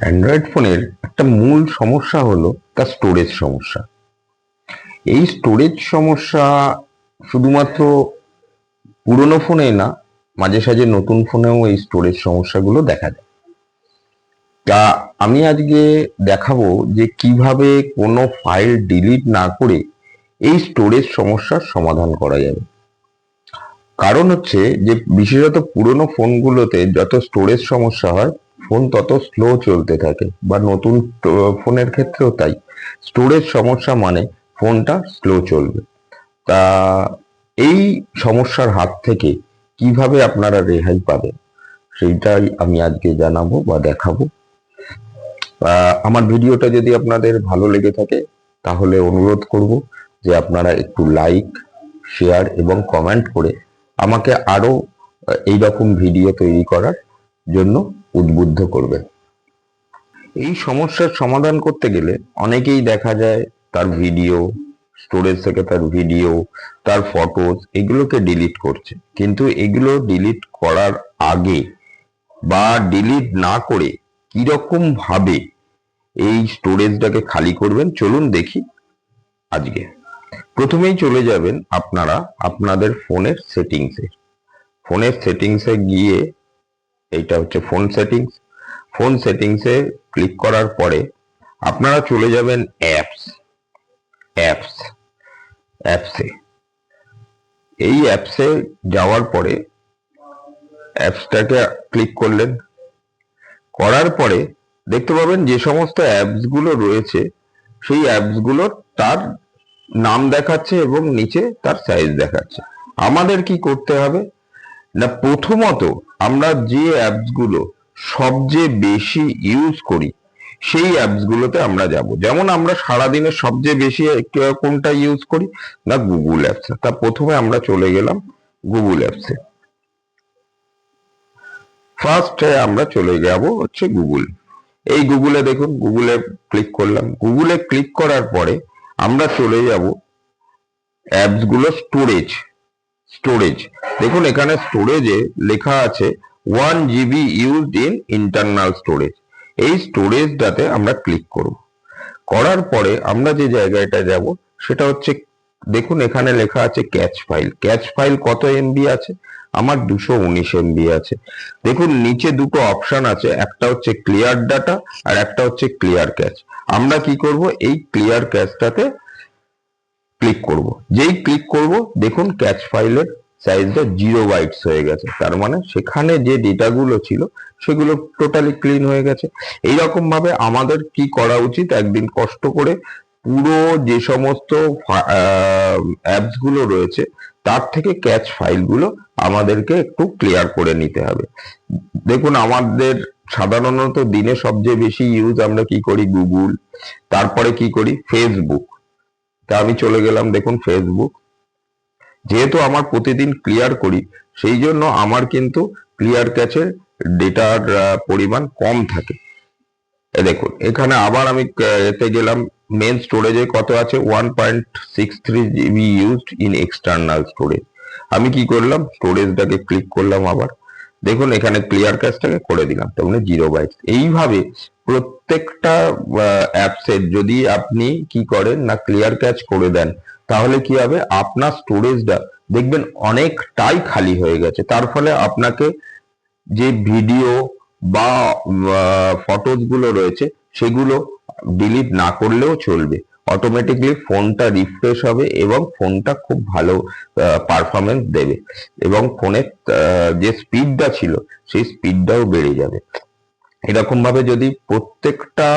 Android ফোনের একটা মূল সমস্যা হলো তার স্টোরেজ সমস্যা। এই স্টোরেজ সমস্যা শুধুমাত্র পুরোনো ফোনে না, মাঝে সাঝে নতুন ফোনেও এই স্টোরেজ সমস্যাগুলো দেখা যায়। তা আমি আজকে দেখাবো যে কিভাবে কোনো ফাইল ডিলিট না করে এই স্টোরেজ সমস্যার সমাধান করা যাবে। কারণ হচ্ছে যে বিশেষত পুরোনো ফোনগুলোতে যত স্টোরেজ সমস্যা হয়, ফোন তত স্লো চলতে থাকে, বা নতুন ফোনের ক্ষেত্রেও তাই। স্টোরেজ সমস্যা মানে ফোনটা স্লো চলবে। তা এই সমস্যার হাত থেকে কিভাবে আপনারা রেহাই পাবেন সেইটাই আমি আজকে জানাবো বা দেখাবো। আমার ভিডিওটা যদি আপনাদের ভালো লেগে থাকে তাহলে অনুরোধ করব যে আপনারা একটু লাইক, শেয়ার এবং কমেন্ট করে আমাকে আরো এইরকম ভিডিও তৈরি করার জন্য উদ্বুদ্ধ করবেন। এই সমস্যার সমাধান করতে গেলে অনেকেই দেখা যায় তার ভিডিও, স্টোরেজ থেকে তার ভিডিও, তার ফটোজ এগুলোকে ডিলিট করছে, কিন্তু এগুলো ডিলিট করার আগে বা ডিলিট না করে কিরকম ভাবে এই স্টোরেজটাকে খালি করবেন চলুন দেখি আজকে। প্রথমেই চলে যাবেন আপনারা আপনাদের ফোনের সেটিংসে গিয়ে, এইটা হচ্ছে ফোন সেটিংসে ক্লিক করার পরে আপনারা চলে যাবেন অ্যাপসে। এই অ্যাপসে যাওয়ার পরে অ্যাপসটাকে ক্লিক করলেন, করার পরে দেখতে পাবেন যে সমস্ত অ্যাপস গুলো রয়েছে সেই অ্যাপস গুলোর তার নাম দেখাচ্ছে এবং নিচে তার সাইজ দেখাচ্ছে। আমাদের কি করতে হবে না, প্রথমত আমরা যে অ্যাপস গুলো সবচেয়ে বেশি ইউজ করি সেই অ্যাপস গুলোতে আমরা যাব। যেমন আমরা সারাদিনে সবচেয়ে বেশি কোনটা ইউজ করি না, গুগল অ্যাপস। তা প্রথমে আমরা চলে গেলাম গুগল অ্যাপসে। ফার্স্টে আমরা চলে যাব হচ্ছে গুগল। এই গুগলে দেখুন, গুগলে ক্লিক করলাম। গুগলে ক্লিক করার পরে আমরা চলে যাব অ্যাপস গুলো স্টোরেজ। দেখুন এখানে স্টোরেজে লেখা আছে 1 GB used in internal storage. এই স্টোরেজটাতে আমরা ক্লিক করব। করার পরে আমরা যে জায়গাটা যাব সেটা হচ্ছে, দেখুন এখানে লেখা আছে ক্যাচ ফাইল কত এমবি আছে, আমার 219 এমবি আছে। দেখুন নিচে দুটো অপশন আছে, একটা হচ্ছে ক্লিয়ার ডাটা আর একটা হচ্ছে ক্লিয়ার ক্যাচ। আমরা কি করব, এই ক্লিয়ার ক্যাচটাতে ক্লিক করব। যেই ক্লিক করব দেখুন ক্যাচ ফাইলের সাইজটা 0 বাইটস হয়ে গেছে, তার মানে সেখানে যে ডেটাগুলো ছিল সেগুলো টোটালি ক্লিন হয়ে গেছে। এইরকম ভাবে আমাদের কি করা উচিত, একদিন কষ্ট করে পুরো যে সমস্ত অ্যাপস গুলো রয়েছে তার থেকে ক্যাচ ফাইলগুলো আমাদেরকে একটু ক্লিয়ার করে নিতে হবে। দেখুন আমাদের সাধারণত দিনে সবচেয়ে বেশি ইউজ আমরা কি করি, গুগল, তারপরে কি করি ফেসবুক। তা আমি চলে গেলাম, দেখুন ফেসবুক। যেহেতু আমার প্রতিদিন ক্লিয়ার করি সেই জন্য আমার কিন্তু ক্লিয়ার ক্যাচের ডেটার পরিমাণ কম থাকে। দেখুন এখানে আবার আমি এতে গেলাম, মেন স্টোরেজে কত আছে, 1.63 GB used in external storage. আমি কি করলাম, স্টোরেজটাকে ক্লিক করলাম আবার। দেখুন এখানে ক্লিয়ার ক্যাচটাকে করে দিলাম, তার মানে 0 বাইটস। এইভাবে প্রত্যেকটা অ্যাপসের যদি আপনি কি করেন না ক্লিয়ার ক্যাচ করে দেন, তাহলে কি হবে, আপনার স্টোরেজটা দেখবেন অনেকটাই খালি হয়ে গেছে। তার ফলে আপনাকে যে ভিডিও বা ফটোজ গুলো রয়েছে সেগুলো ডিলিট না করলেও চলবে, অটোমেটিকলি ফোনটা রিফ্রেশ হবে এবং ফোনটা খুব ভালো পারফরমেন্স দেবে এবং ফোনের যে স্পিডটা ছিল সেই স্পিডটাও বেড়ে যাবে। এরকম ভাবে যদি প্রত্যেকটা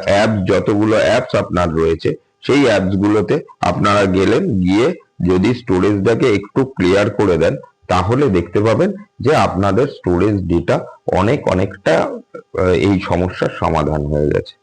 অ্যাপ, যতগুলো অ্যাপস আপনার রয়েছে সেই অ্যাপস গুলোতে আপনারা গেলেন, গিয়ে যদি স্টোরেজটাকে একটু ক্লিয়ার করে দেন, তাহলে দেখতে পাবেন যে আপনাদের স্টোরেজ ডেটা অনেকটা এই সমস্যার সমাধান হয়ে গেছে।